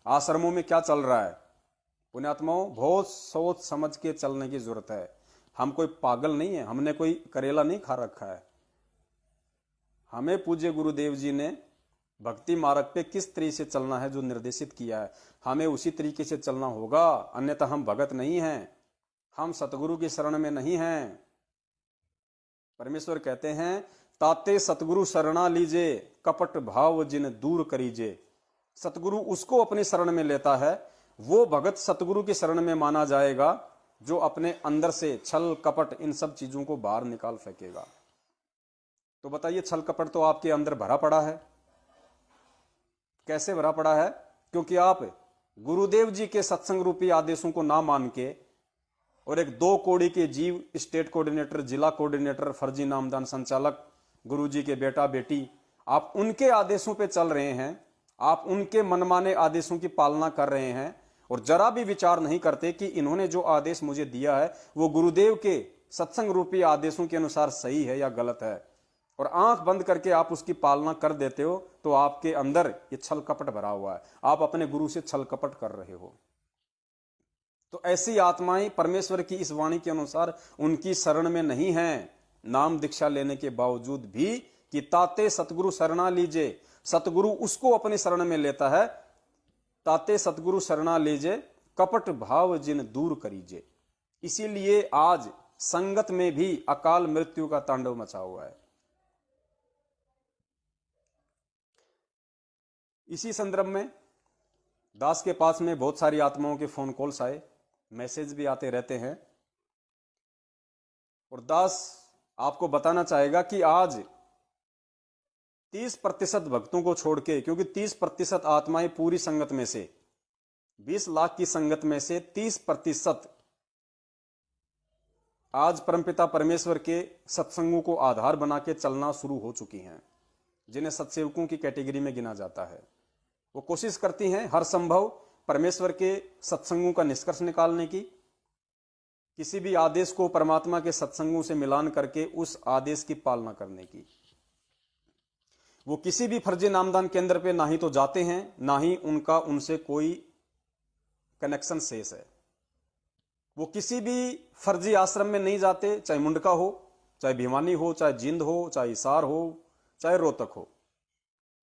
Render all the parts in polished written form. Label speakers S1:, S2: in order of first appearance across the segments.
S1: आश्रमों में क्या चल रहा है। पुण्यात्माओं, बहुत सोच समझ के चलने की जरूरत है। हम कोई पागल नहीं है, हमने कोई करेला नहीं खा रखा है। हमें पूज्य गुरुदेव जी ने भक्ति मार्ग पे किस तरीके से चलना है जो निर्देशित किया है, हमें उसी तरीके से चलना होगा, अन्यथा हम भगत नहीं हैं, हम सतगुरु की शरण में नहीं हैं। परमेश्वर कहते हैं, ताते सतगुरु शरणा लीजे, कपट भाव जिन दूर करीजे। सतगुरु उसको अपनी शरण में लेता है, वो भगत सतगुरु की शरण में माना जाएगा जो अपने अंदर से छल कपट इन सब चीजों को बाहर निकाल फेंकेगा। तो बताइए, छल कपट तो आपके अंदर भरा पड़ा है। कैसे भरा पड़ा है? क्योंकि आप गुरुदेव जी के सत्संग रूपी आदेशों को ना मान के और एक 2 कौड़ी के जीव, स्टेट कोऑर्डिनेटर, जिला कोऑर्डिनेटर, फर्जी नामदान संचालक, गुरुजी के बेटा बेटी, आप उनके आदेशों पे चल रहे हैं, आप उनके मनमाने आदेशों की पालना कर रहे हैं और जरा भी विचार नहीं करते कि इन्होंने जो आदेश मुझे दिया है वो गुरुदेव के सत्संग रूपी आदेशों के अनुसार सही है या गलत है, और आंख बंद करके आप उसकी पालना कर देते हो, तो आपके अंदर ये छल कपट भरा हुआ है। आप अपने गुरु से छल कपट कर रहे हो। तो ऐसी आत्माएं परमेश्वर की इस वाणी के अनुसार उनकी शरण में नहीं हैं, नाम दीक्षा लेने के बावजूद भी, कि ताते सतगुरु शरणा लीजे। सतगुरु उसको अपनी शरण में लेता है, ताते सतगुरु शरणा लीजे, कपट भाव जिन दूर करीजे। इसीलिए आज संगत में भी अकाल मृत्यु का तांडव मचा हुआ है। इसी संदर्भ में दास के पास में बहुत सारी आत्माओं के फोन कॉल्स आए, मैसेज भी आते रहते हैं, और दास आपको बताना चाहेगा कि आज 30% भक्तों को छोड़ के, क्योंकि 30% आत्माएं पूरी संगत में से, 20 लाख की संगत में से 30% आज परमपिता परमेश्वर के सत्संगों को आधार बना के चलना शुरू हो चुकी हैं, जिन्हें सत्सेवकों की कैटेगरी में गिना जाता है। वो कोशिश करती हैं हर संभव परमेश्वर के सत्संगों का निष्कर्ष निकालने की, किसी भी आदेश को परमात्मा के सत्संगों से मिलान करके उस आदेश की पालना करने की। वो किसी भी फर्जी नामदान केंद्र पे ना ही तो जाते हैं, ना ही उनका उनसे कोई कनेक्शन शेष है। वो किसी भी फर्जी आश्रम में नहीं जाते, चाहे मुंडका हो, चाहे भिवानी हो, चाहे जींद हो, चाहे हिसार हो, चाहे रोहतक हो।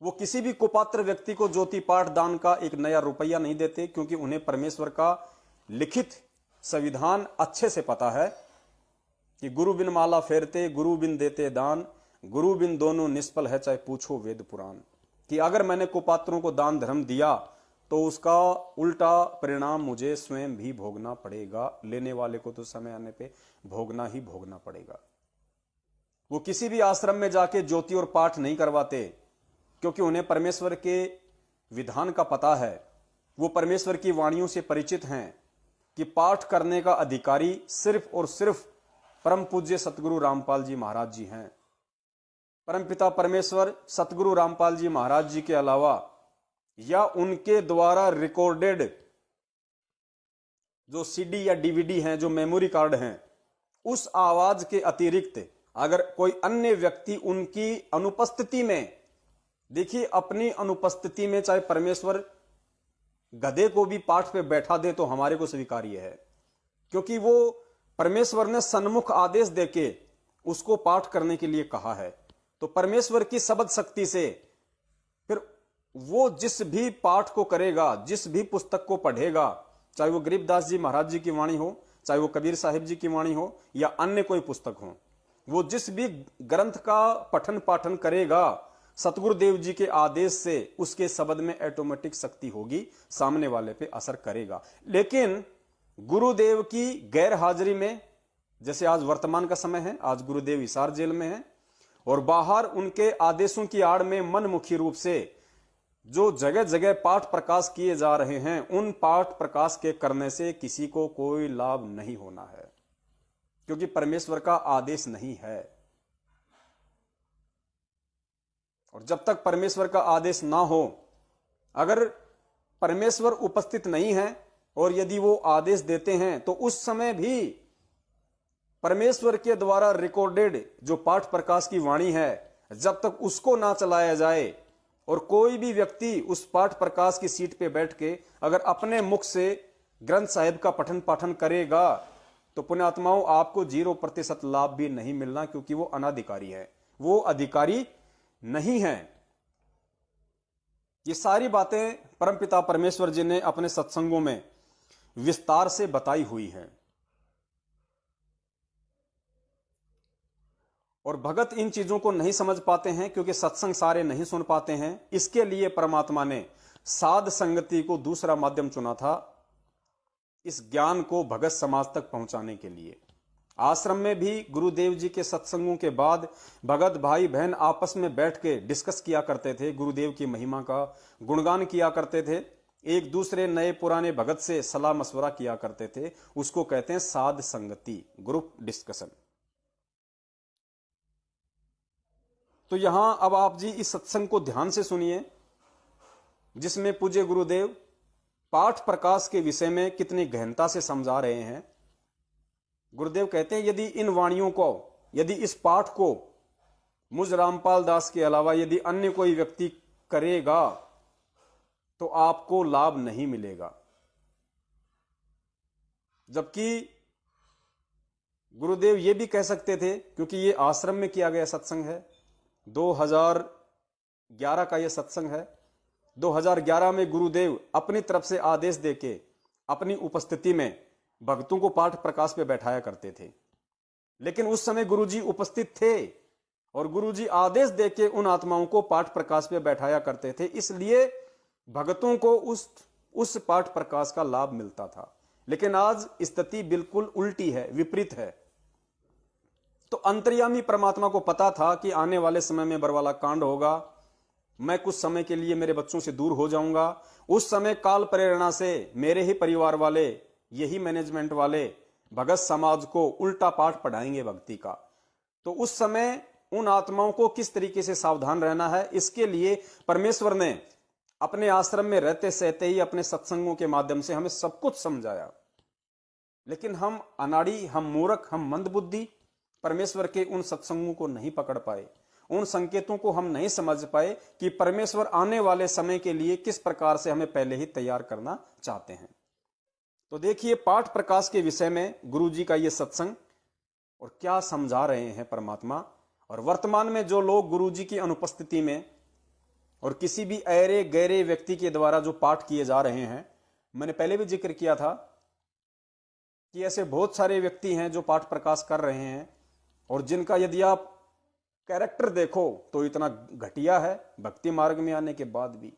S1: वो किसी भी कुपात्र व्यक्ति को ज्योति पाठ दान का 1 नया रुपया नहीं देते, क्योंकि उन्हें परमेश्वर का लिखित संविधान अच्छे से पता है कि गुरु बिन माला फेरते, गुरु बिन देते दान, गुरु बिन दोनों निष्फल है, चाहे पूछो वेद पुराण। कि अगर मैंने कुपात्रों को दान धर्म दिया तो उसका उल्टा परिणाम मुझे स्वयं भी भोगना पड़ेगा, लेने वाले को तो समय आने पे भोगना ही भोगना पड़ेगा। वो किसी भी आश्रम में जाके ज्योति और पाठ नहीं करवाते, क्योंकि उन्हें परमेश्वर के विधान का पता है, वो परमेश्वर की वाणियों से परिचित हैं कि पाठ करने का अधिकारी सिर्फ और सिर्फ परम पूज्य सतगुरु रामपाल जी महाराज जी हैं। परमपिता परमेश्वर सतगुरु रामपाल जी महाराज जी के अलावा या उनके द्वारा रिकॉर्डेड जो सीडी या डीवीडी हैं, जो मेमोरी कार्ड हैं, उस आवाज के अतिरिक्त अगर कोई अन्य व्यक्ति उनकी अनुपस्थिति में, देखिए अपनी अनुपस्थिति में चाहे परमेश्वर गधे को भी पाठ पे बैठा दे तो हमारे को स्वीकार्य है, क्योंकि वो परमेश्वर ने सन्मुख आदेश देके उसको पाठ करने के लिए कहा है। तो परमेश्वर की शब्द शक्ति से फिर वो जिस भी पाठ को करेगा, जिस भी पुस्तक को पढ़ेगा, चाहे वो गरीबदास जी महाराज जी की वाणी हो, चाहे वो कबीर साहिब जी की वाणी हो या अन्य कोई पुस्तक हो, वो जिस भी ग्रंथ का पठन पाठन करेगा, सतगुरुदेव जी के आदेश से उसके शब्द में ऑटोमेटिक शक्ति होगी, सामने वाले पे असर करेगा। लेकिन गुरुदेव की गैर हाजिरी में, जैसे आज वर्तमान का समय है, आज गुरुदेव हिसार जेल में है और बाहर उनके आदेशों की आड़ में मनमुखी रूप से जो जगह जगह पाठ प्रकाश किए जा रहे हैं, उन पाठ प्रकाश के करने से किसी को कोई लाभ नहीं होना है, क्योंकि परमेश्वर का आदेश नहीं है। और जब तक परमेश्वर का आदेश ना हो, अगर परमेश्वर उपस्थित नहीं है और यदि वो आदेश देते हैं तो उस समय भी परमेश्वर के द्वारा रिकॉर्डेड जो पाठ प्रकाश की वाणी है, जब तक उसको ना चलाया जाए, और कोई भी व्यक्ति उस पाठ प्रकाश की सीट पे बैठ के अगर अपने मुख से ग्रंथ साहिब का पठन पाठन करेगा तो पुण्यात्माओं आपको 0% लाभ भी नहीं मिलना, क्योंकि वो अनाधिकारी है, वो अधिकारी नहीं है। ये सारी बातें परमपिता परमेश्वर जी ने अपने सत्संगों में विस्तार से बताई हुई हैं। और भगत इन चीजों को नहीं समझ पाते हैं क्योंकि सत्संग सारे नहीं सुन पाते हैं। इसके लिए परमात्मा ने साध संगति को दूसरा माध्यम चुना था, इस ज्ञान को भगत समाज तक पहुंचाने के लिए। आश्रम में भी गुरुदेव जी के सत्संगों के बाद भगत भाई बहन आपस में बैठ के डिस्कस किया करते थे, गुरुदेव की महिमा का गुणगान किया करते थे, एक दूसरे नए पुराने भगत से सलाह मशवरा किया करते थे। उसको कहते हैं साध संगति, ग्रुप डिस्कशन। तो यहां अब आप जी इस सत्संग को ध्यान से सुनिए, जिसमें पूज्य गुरुदेव पाठ प्रकाश के विषय में कितनी गहनता से समझा रहे हैं। गुरुदेव कहते हैं यदि इन वाणियों को, यदि इस पाठ को मुझ रामपाल दास के अलावा यदि अन्य कोई व्यक्ति करेगा तो आपको लाभ नहीं मिलेगा। जबकि गुरुदेव ये भी कह सकते थे, क्योंकि ये आश्रम में किया गया सत्संग है, 2011 का ये सत्संग है। 2011 में गुरुदेव अपनी तरफ से आदेश देके अपनी उपस्थिति में भक्तों को पाठ प्रकाश पे बैठाया करते थे। लेकिन उस समय गुरुजी उपस्थित थे और गुरुजी आदेश देके उन आत्माओं को पाठ प्रकाश पे बैठाया करते थे, इसलिए भक्तों को उस पाठ प्रकाश का लाभ मिलता था। लेकिन आज स्थिति बिल्कुल उल्टी है, विपरीत है। तो अंतर्यामी परमात्मा को पता था कि आने वाले समय में बरवाला कांड होगा, मैं कुछ समय के लिए मेरे बच्चों से दूर हो जाऊंगा। उस समय काल प्रेरणा से मेरे ही परिवार वाले, यही मैनेजमेंट वाले भगत समाज को उल्टा पाठ पढ़ाएंगे भक्ति का। तो उस समय उन आत्माओं को किस तरीके से सावधान रहना है, इसके लिए परमेश्वर ने अपने आश्रम में रहते सहते ही अपने सत्संगों के माध्यम से हमें सब कुछ समझाया। लेकिन हम अनाड़ी, हम मूर्ख, हम मंदबुद्धि परमेश्वर के उन सत्संगों को नहीं पकड़ पाए, उन संकेतों को हम नहीं समझ पाए कि परमेश्वर आने वाले समय के लिए किस प्रकार से हमें पहले ही तैयार करना चाहते हैं। तो देखिए पाठ प्रकाश के विषय में गुरु जी का ये सत्संग और क्या समझा रहे हैं परमात्मा। और वर्तमान में जो लोग गुरु जी की अनुपस्थिति में और किसी भी ऐरे गहरे व्यक्ति के द्वारा जो पाठ किए जा रहे हैं, मैंने पहले भी जिक्र किया था कि ऐसे बहुत सारे व्यक्ति हैं जो पाठ प्रकाश कर रहे हैं और जिनका यदि आप कैरेक्टर देखो तो इतना घटिया है भक्ति मार्ग में आने के बाद भी।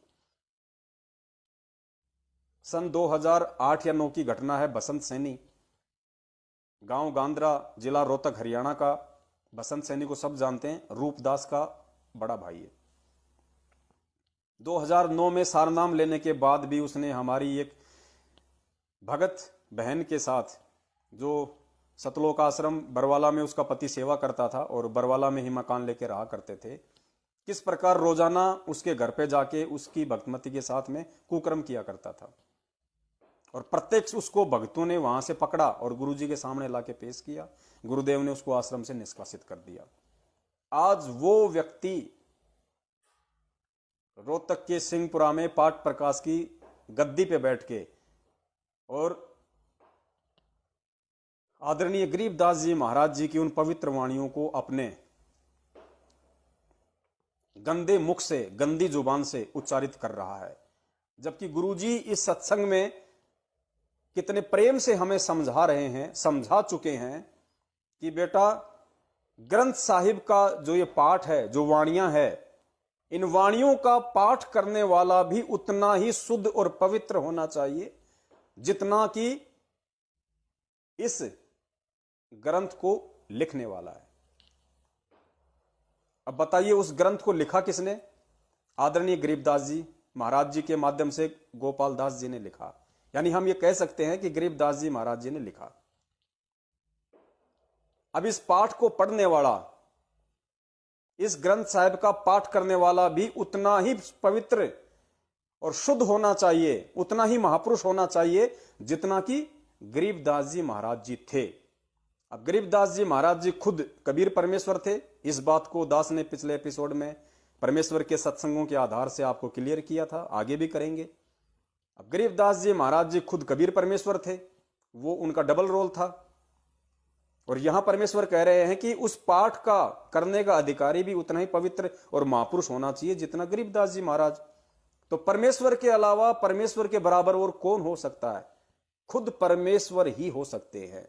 S1: सन 2008 या 9 की घटना है। बसंत सैनी, गांव गांद्रा, जिला रोहतक, हरियाणा का। बसंत सैनी को सब जानते हैं, रूपदास का बड़ा भाई है। 2009 में सारनाम लेने के बाद भी उसने हमारी एक भगत बहन के साथ, जो सतलोक आश्रम बरवाला में उसका पति सेवा करता था और बरवाला में ही मकान लेके रहा करते थे, किस प्रकार रोजाना उसके घर पे जाके उसकी भक्तमती के साथ में कुकर्म किया करता था। और प्रत्यक्ष उसको भक्तों ने वहां से पकड़ा और गुरुजी के सामने लाके पेश किया। गुरुदेव ने उसको आश्रम से निष्कासित कर दिया। आज वो व्यक्ति रोहतक के सिंहपुरा में पाठ प्रकाश की गद्दी पे बैठ के और आदरणीय गरीबदास जी महाराज जी की उन पवित्र वाणियों को अपने गंदे मुख से, गंदी जुबान से उच्चारित कर रहा है। जबकि गुरुजी इस सत्संग में कितने प्रेम से हमें समझा रहे हैं, समझा चुके हैं कि बेटा ग्रंथ साहिब का जो ये पाठ है, जो वाणियां है, इन वाणियों का पाठ करने वाला भी उतना ही शुद्ध और पवित्र होना चाहिए जितना कि इस ग्रंथ को लिखने वाला है। अब बताइए उस ग्रंथ को लिखा किसने? आदरणीय गरीबदास जी महाराज जी के माध्यम से गोपाल दास जी ने लिखा। यानी हम ये कह सकते हैं कि गरीबदास जी महाराज जी ने लिखा। अब इस पाठ को पढ़ने वाला, इस ग्रंथ साहिब का पाठ करने वाला भी उतना ही पवित्र और शुद्ध होना चाहिए, उतना ही महापुरुष होना चाहिए जितना कि गरीबदास जी महाराज जी थे। अब गरीबदास जी महाराज जी खुद कबीर परमेश्वर थे। इस बात को दास ने पिछले एपिसोड में परमेश्वर के सत्संगों के आधार से आपको क्लियर किया था, आगे भी करेंगे। अब गरीबदास जी महाराज जी खुद कबीर परमेश्वर थे, वो उनका डबल रोल था। और यहां परमेश्वर कह रहे हैं कि उस पाठ का करने का अधिकारी भी उतना ही पवित्र और महापुरुष होना चाहिए जितना गरीबदास जी महाराज। तो परमेश्वर के अलावा परमेश्वर के बराबर और कौन हो सकता है? खुद परमेश्वर ही हो सकते हैं।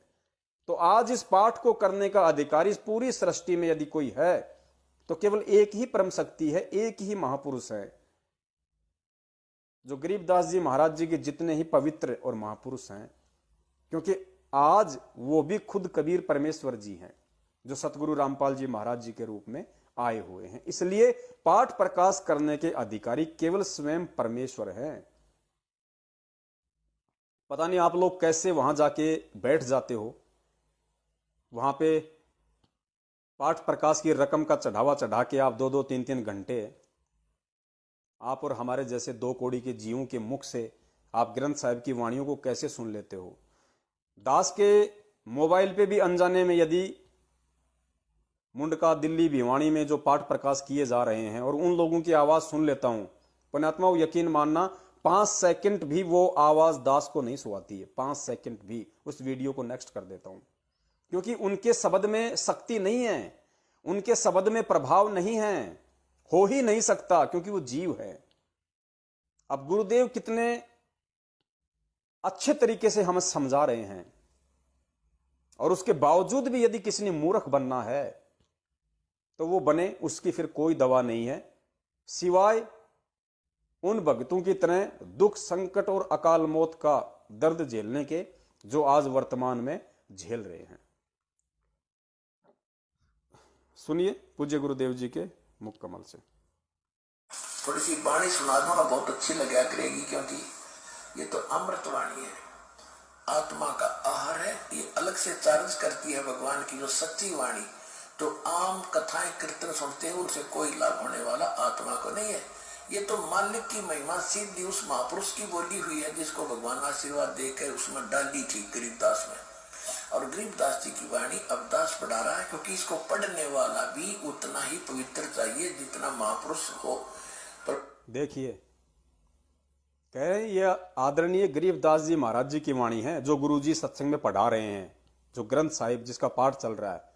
S1: तो आज इस पाठ को करने का अधिकारी इस पूरी सृष्टि में यदि कोई है तो केवल एक ही परम शक्ति है, एक ही महापुरुष है, जो गरीबदास जी महाराज जी के जितने ही पवित्र और महापुरुष हैं। क्योंकि आज वो भी खुद कबीर परमेश्वर जी हैं, जो सतगुरु रामपाल जी महाराज जी के रूप में आए हुए हैं। इसलिए पाठ प्रकाश करने के अधिकारी केवल स्वयं परमेश्वर हैं। पता नहीं आप लोग कैसे वहां जाके बैठ जाते हो, वहां पे पाठ प्रकाश की रकम का चढ़ावा चढ़ा के आप 2-2, 3-3 घंटे आप और हमारे जैसे 2 कौड़ी के जीवों के मुख से आप ग्रंथ साहिब की वाणियों को कैसे सुन लेते हो? दास के मोबाइल पे भी अनजाने में यदि मुंडका दिल्ली भिवानी में जो पाठ प्रकाश किए जा रहे हैं और उन लोगों की आवाज सुन लेता हूं, पुण्यात्मा यकीन मानना 5 सेकंड भी वो आवाज दास को नहीं सुहाती है। 5 सेकंड भी उस वीडियो को नेक्स्ट कर देता हूं, क्योंकि उनके शब्द में शक्ति नहीं है, उनके शब्द में प्रभाव नहीं है, हो ही नहीं सकता, क्योंकि वो जीव है। अब गुरुदेव कितने अच्छे तरीके से हमें समझा रहे हैं, और उसके बावजूद भी यदि किसी ने मूर्ख बनना है तो वो बने, उसकी फिर कोई दवा नहीं है सिवाय उन भक्तों की तरह दुख संकट और अकाल मौत का दर्द झेलने के, जो आज वर्तमान में झेल रहे हैं। सुनिए पूज्य गुरुदेव जी के मुख कमल से।
S2: थोड़ी सी वाणी सुना दूंगा, बहुत अच्छी लगा करेगी, क्योंकि ये तो अमृत वाणी है, आत्मा का आहार है। ये अलग से चार्ज करती है भगवान की जो सच्ची वाणी। जो आम कथाएं कीर्तन सुनते हैं उनसे कोई लाभ होने वाला आत्मा को नहीं है। ये तो मालिक की महिमा सीधी उस महापुरुष की बोली हुई है, जिसको भगवान आशीर्वाद देकर उसमें डाली थी गरीबदास में। और गरीबदास जी की वाणी अब दास पढ़ा रहा है, क्योंकि इसको पढ़ने वाला भी उतना ही पवित्र चाहिए जितना महापुरुष हो। पर
S1: देखिए कह रहे हैं ये आदरणीय गरीबदास जी महाराज जी की वाणी है, जो गुरु जी सत्संग में पढ़ा रहे हैं, जो ग्रंथ साहिब जिसका पाठ चल रहा है।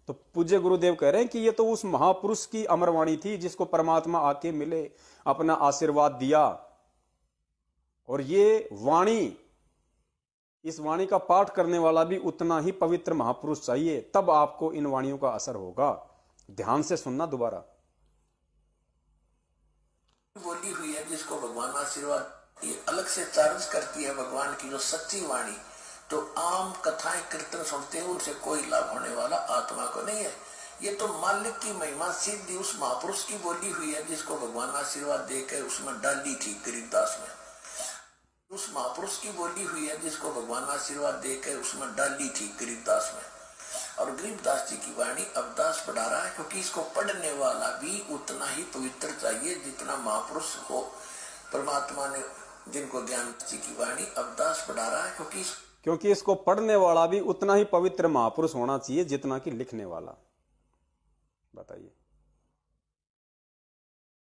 S1: तो पूज्य गुरुदेव कह रहे हैं कि ये तो उस महापुरुष की अमर वाणी थी, जिसको परमात्मा आके मिले, अपना आशीर्वाद दिया। और ये वाणी, इस वाणी का पाठ करने वाला भी उतना ही पवित्र महापुरुष चाहिए, तब आपको इन वाणियों का असर होगा। ध्यान से सुनना दोबारा।
S2: बोली हुई है जिसको भगवान आशीर्वाद, ये अलग से चार्ज करती है भगवान की जो सच्ची वाणी। तो आम कथाएं कीर्तन सुनते हैं उनसे कोई लाभ होने वाला आत्मा को नहीं है। ये तो मालिक की महिमा सीधी उस महापुरुष की बोली हुई है, जिसको भगवान आशीर्वाद देकर उसमें डाली थी गरीबदास में। उस महापुरुष की बोली हुई है, जिसको भगवान आशीर्वाद देकर उसमें डाली थी गरीबदास में। और गरीबदास जी की वाणी अब दास पढ़ा रहा है, क्योंकि इसको पढ़ने वाला भी उतना ही पवित्र चाहिए जितना महापुरुष हो। परमात्मा ने जिनको ज्ञान जी की वाणी अब दास पढ़ा रहा है, क्योंकि
S1: इसको पढ़ने वाला भी उतना ही पवित्र महापुरुष होना चाहिए जितना कि लिखने वाला। बताइए।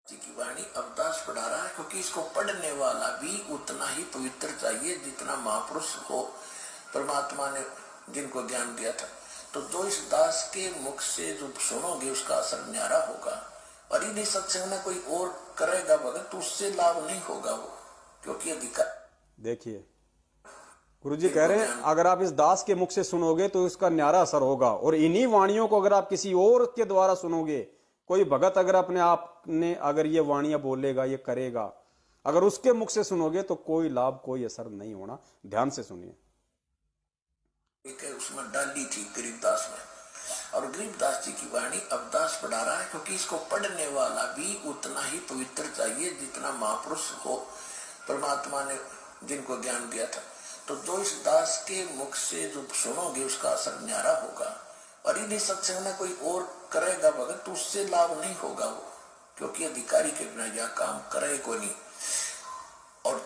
S2: जी की वाणी अब दास पढ़ा रहा है, क्योंकि इसको पढ़ने वाला भी उतना ही पवित्र चाहिए जितना महापुरुष हो। परमात्मा ने जिनको ज्ञान दिया था। तो जो इस दास के मुख से जो सुनोगे उसका असर न्यारा होगा। और यदि सत्संग में कोई और करेगा भगत तो उससे लाभ नहीं होगा वो, क्योंकि अधिकार।
S1: देखिए गुरुजी कह रहे हैं अगर आप इस दास के मुख से सुनोगे तो इसका न्यारा असर होगा, और इन्हीं वाणियों को अगर आप किसी और के द्वारा सुनोगे, कोई भगत अगर अपने आप ने अगर ये वाणियां बोलेगा, ये करेगा, अगर उसके मुख से सुनोगे तो कोई लाभ कोई असर नहीं होना। ध्यान से सुनिए।
S2: उसमें डाली थी गरीबदास में। और गरीबदास जी की वाणी अब दास पढ़ा रहा है, क्योंकि इसको पढ़ने वाला भी उतना ही पवित्र चाहिए जितना महापुरुष हो। परमात्मा ने जिनको ज्ञान दिया था। तो जो इस दास के मुख से जो सुनोगे उसका असर न्यारा होगा। और यदि सत्संग में कोई और करेगा भगत तो उससे लाभ नहीं होगा वो, क्योंकि अधिकारी के बिना यह काम करे को नहीं। और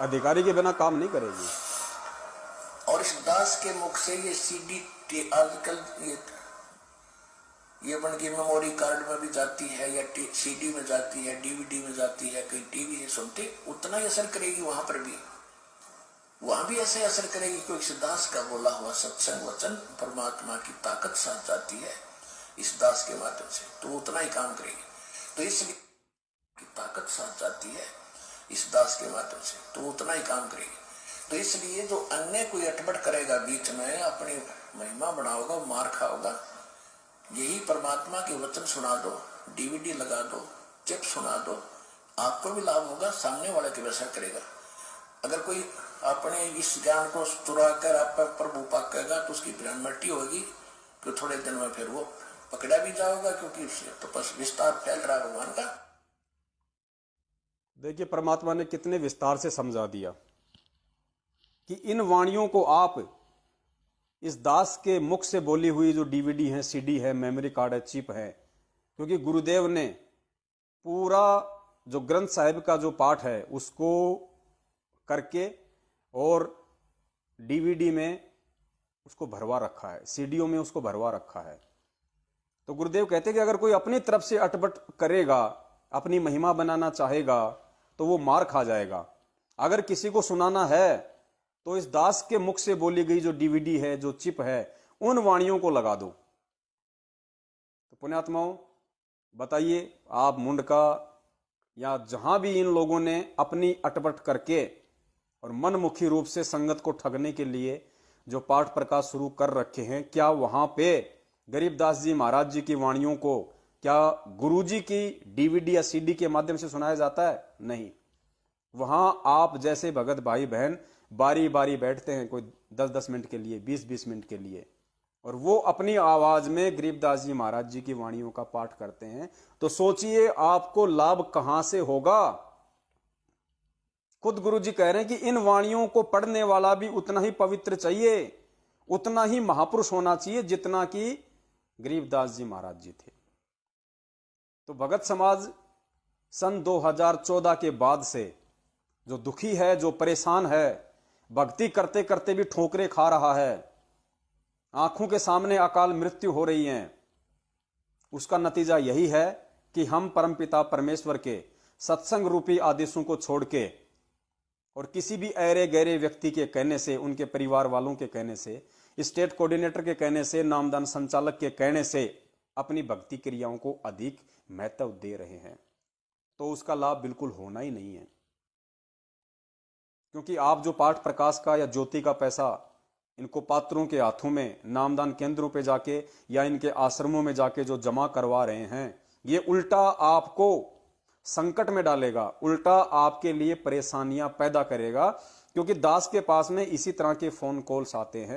S1: अधिकारी के बिना काम नहीं करेगी।
S2: और इस दास के मुख से ये सीडी आजकल ये ये बन के मेमोरी कार्ड में भी जाती है या सीडी में जाती है, डीवीडी में जाती है, कहीं टीवी से सुनते, उतना ही असर करेगी वहां पर भी। वहां भी ऐसे असर करेगी क्योंकि इस दास का बोला हुआ सत्संग वचन परमात्मा की ताकत साथ जाती है इस दास के माध्यम से, तो उतना ही काम करेगी। तो इसलिए की ताकत साथ जाती है इस दास के माध्यम से, तो उतना ही काम करेगी। तो इसलिए जो अन्य कोई अटपट करेगा बीच में, अपनी महिमा बढ़ाओगा, मार खाओगा, यही परमात्मा के वचन सुना दो, डीवीडी लगा दो, चिप सुना दो, आपको भी लाभ होगा, सामने वाले के वैसा करेगा। अगर कोई अपने इस ज्ञान को चुरा कर आप पर प्रभु पाकेगा तो उसकी भ्रमटी होगी कि थोड़े दिन में फिर वो पकड़ा भी जाओगा, क्योंकि उससे तो बस विस्तार फैल रहा है भगवान का।
S1: देखिए परमात्मा ने कितने विस्तार से समझा दिया कि इन वाणियों को आप इस दास के मुख से बोली हुई जो डीवीडी है, सीडी है, मेमोरी कार्ड है, चिप है, क्योंकि गुरुदेव ने पूरा जो ग्रंथ साहिब का जो पाठ है उसको करके और डीवीडी में उसको भरवा रखा है, सीडीओ में उसको भरवा रखा है। तो गुरुदेव कहते हैं कि अगर कोई अपनी तरफ से अटपट करेगा, अपनी महिमा बनाना चाहेगा, तो वो मार खा जाएगा। अगर किसी को सुनाना है तो इस दास के मुख से बोली गई जो डीवीडी है, जो चिप है, उन वाणियों को लगा दो। तो पुण्यात्माओं बताइए, आप मुंडका या जहां भी इन लोगों ने अपनी अटपट करके और मनमुखी रूप से संगत को ठगने के लिए जो पाठ प्रकाश शुरू कर रखे हैं, क्या वहां पे गरीबदास जी महाराज जी की वाणियों को क्या गुरुजी की डीवीडी या सीडी के माध्यम से सुनाया जाता है? नहीं। वहां आप जैसे भगत भाई बहन बारी बारी बैठते हैं, कोई 10-10 मिनट के लिए, 20-20 मिनट के लिए, और वो अपनी आवाज में गरीबदास जी महाराज जी की वाणियों का पाठ करते हैं। तो सोचिए आपको लाभ कहां से होगा। खुद गुरु जी कह रहे हैं कि इन वाणियों को पढ़ने वाला भी उतना ही पवित्र चाहिए, उतना ही महापुरुष होना चाहिए जितना कि गरीबदास जी महाराज जी थे। तो भगत समाज सन 2014 के बाद से जो दुखी है, जो परेशान है, भक्ति करते करते भी ठोकरें खा रहा है, आंखों के सामने अकाल मृत्यु हो रही है, उसका नतीजा यही है कि हम परमपिता परमेश्वर के सत्संग रूपी आदेशों को छोड़ के और किसी भी ऐरे गहरे व्यक्ति के कहने से, उनके परिवार वालों के कहने से, स्टेट कोऑर्डिनेटर के कहने से, नामदान संचालक के कहने से अपनी भक्ति क्रियाओं को अधिक महत्व दे रहे हैं, तो उसका लाभ बिल्कुल होना ही नहीं है। क्योंकि आप जो पाठ प्रकाश का या ज्योति का पैसा इनको पात्रों के हाथों में नामदान केंद्रों पे जाके या इनके आश्रमों में जाके जो जमा करवा रहे हैं, ये उल्टा आपको संकट में डालेगा, उल्टा आपके लिए परेशानियां पैदा करेगा। क्योंकि दास के पास में इसी तरह के फोन कॉल्स आते हैं